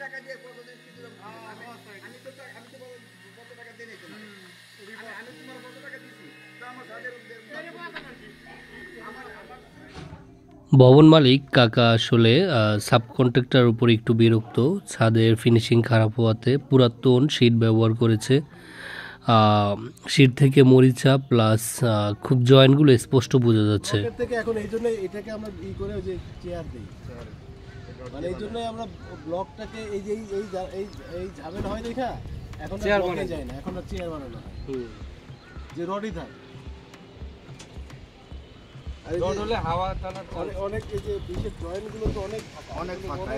টাকা দিয়ে কতদিন কি দিলাম আমি তো কত টাকা দিয়ে নিতে না আমি তোমার কত টাকা দিছি তো আমার সাদের ভবন মালিক কাকা আসলে সাবকন্ট্রাক্টর উপর একটু বিরক্ত। ছাদের ফিনিশিং খারাপ হওয়াতে পুরাতন শীট ব্যবহার করেছে। শীট থেকে মরিচা প্লাস খুব জয়েন্টগুলো স্পষ্ট বোঝা যাচ্ছে। থেকে এখন এই জন্য এটাকে আমরা করে যে চেয়ার দিই, মানে এই জন্য আমরা ব্লকটাকে এই যে এই ঝামেলা হয় দেখা এখন চেয়ার বানানো যায় না, এখন আর চেয়ার বানানো হয় যে রডই থাকে। রড হলে হাওয়া টানা অনেক এই যে বিশেষ জয়েন্টগুলো তো অনেক ফাঁকা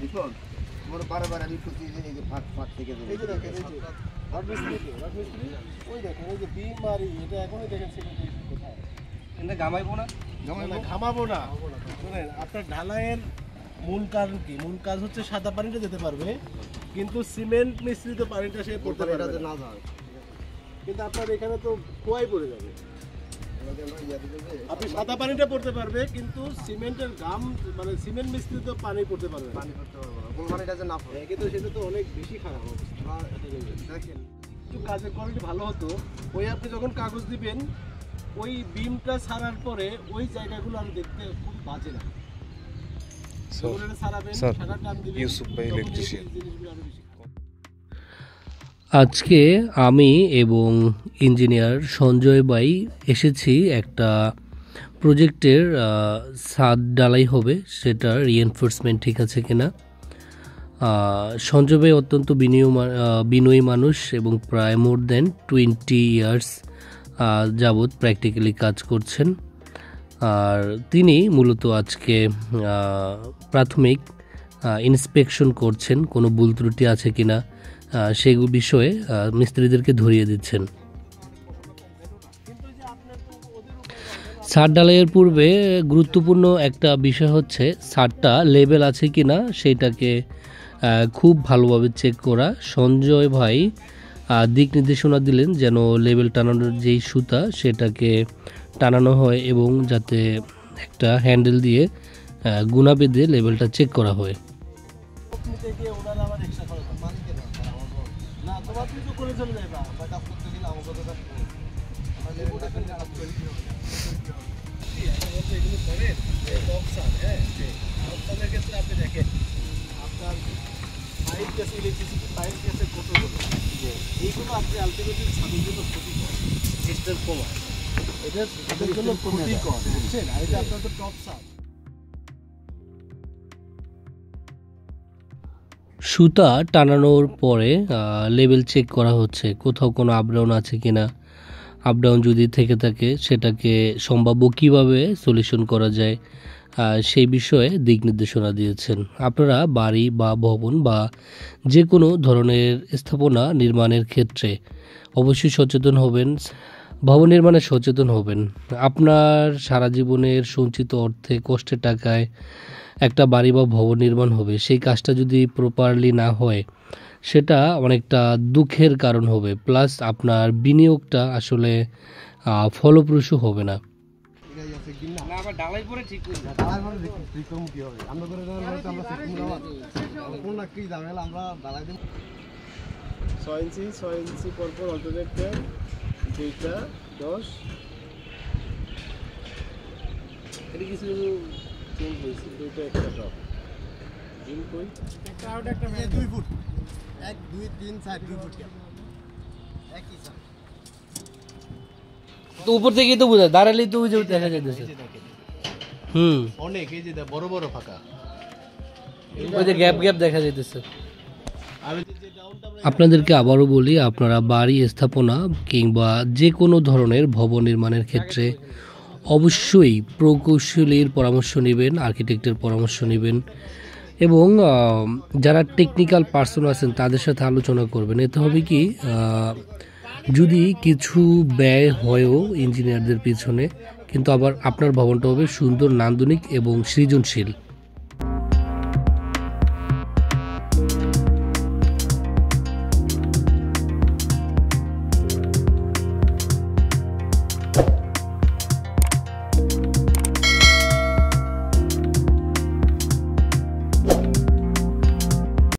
বিপদ মোর বারবার আমি খুঁজি এই যে ফাঁক থেকে এই যে দেখেন এই যে রড মিস্ত্রি ওই দেখেন এই যে বিম আর এটা এখনই দেখেন সেটা কোথায় এটা ঘামাবো না শুনেন আপনার ঢালাইয়ের মূল কারণ কি? মূল কাজ হচ্ছে সাদা পানিটা যেতে পারবে, কিন্তু সিমেন্ট মিশ্রিত পানিটা সে পড়তে পারবে না যায়, কিন্তু আপনার এখানে তো কুয়াই পড়ে যাবে। আপনি সাদা পানিটা পড়তে পারবে কিন্তু সিমেন্টের গাম মানে সিমেন্ট মিশ্রিত পানি পড়তে পারবে না, পানিটা যে না পড়ে কিন্তু সেটা তো অনেক বেশি খারাপ অবস্থা। দেখেন একটু কাজের কোয়ালিটি ভালো হতো, ওই আপনি যখন কাগজ দিবেন ওই বিমটা ছাড়ার পরে ওই জায়গাগুলো আর দেখতে খুব বাজে না। আজকে আমি এবং ইঞ্জিনিয়ার সঞ্জয় ভাই এসেছি একটা প্রজেক্টের ছাদ ঢালাই হবে, সেটা রিএনফোর্সমেন্ট ঠিক আছে কিনা। সঞ্জয় ভাই অত্যন্ত বিনয়ী মানুষ এবং প্রায় মোর দেন 20 ইয়ার্স যাবৎ প্র্যাকটিক্যালি কাজ করছেন। আর তিনি মূলত আজকে প্রাথমিক ইন্সপেকশন করছেন, কোনো ভুল ত্রুটি আছে কিনা সেই বিষয়ে মিস্ত্রিদেরকে ধরিয়ে দিচ্ছেন। ছাদ ঢালাইয়ের পূর্বে গুরুত্বপূর্ণ একটা বিষয় হচ্ছে ছাদটা লেভেল আছে কিনা সেটাকে খুব ভালোভাবে চেক করা। সঞ্জয় ভাই দিক নির্দেশনা দিলেন যেন লেভেল টানানোর যেই সুতা সেটাকে টানানো হয় এবং যাতে একটা হ্যান্ডেল দিয়ে গুণা বেঁধে লেভেলটা চেক করা হয়। এইগুলো আপনি আলটিমেটলি ছাদের জন্য ক্ষতিকর, এটার কমায় এটার জন্য ক্ষতিকর, বুঝছেন? আর এটা আপনার তো টপ ছাদ। সুতা টানানোর পরে লেভেল চেক করা হচ্ছে, কোথাও কোনো আপডাউন আছে কিনা। আপডাউন যদি থেকে থাকে সেটাকে সম্ভাব্য কিভাবে সলিউশন করা যায় সেই বিষয়ে দিক নির্দেশনা দিয়েছেন। আপনারা বাড়ি বা ভবন বা যে কোনো ধরনের স্থাপনা নির্মাণের ক্ষেত্রে অবশ্যই সচেতন হবেন, ভবন নির্মাণে সচেতন হবেন। আপনার সারা জীবনের সঞ্চিত অর্থে কষ্টের টাকায় একটা বাড়ি বা ভবন নির্মাণ হবে, সেই কাজটা যদি প্রপারলি না হয় সেটা অনেকটা দুঃখের কারণ হবে, প্লাস আপনার বিনিয়োগটা আসলে ফলপ্রসূ হবে না। ছয় ইঞ্চি পরপর অল্টারনেটর 2টা 10 এটা কিছু চেঞ্জ হয়েছে, 2টা একটা ড্রপ জিম কই একটা আউট একটা 2 ফুট 1 2 3 4 2 ফুট একই স্যার। তো উপর থেকেই তো বোঝা, দাঁড়ালেই তো ওই যে দেখা যাইতেছে অনেক এই যে বড় বড় ফাঁকা, ওই যে গ্যাপ দেখা যাইতেছে। আপনাদেরকে আবারও বলি, আপনারা বাড়ি স্থাপনা কিংবা যে কোনো ধরনের ভবন নির্মাণের ক্ষেত্রে অবশ্যই প্রকৌশলীর পরামর্শ নেবেন, আর্কিটেক্টের পরামর্শ নেবেন এবং যারা টেকনিক্যাল পার্সন আছেন তাদের সাথে আলোচনা করবেন। এতে হবে কি, যদি কিছু ব্যয় হয়ও ইঞ্জিনিয়ারদের পিছনে, কিন্তু আবার আপনার ভবনটা হবে সুন্দর, নান্দনিক এবং সৃজনশীল।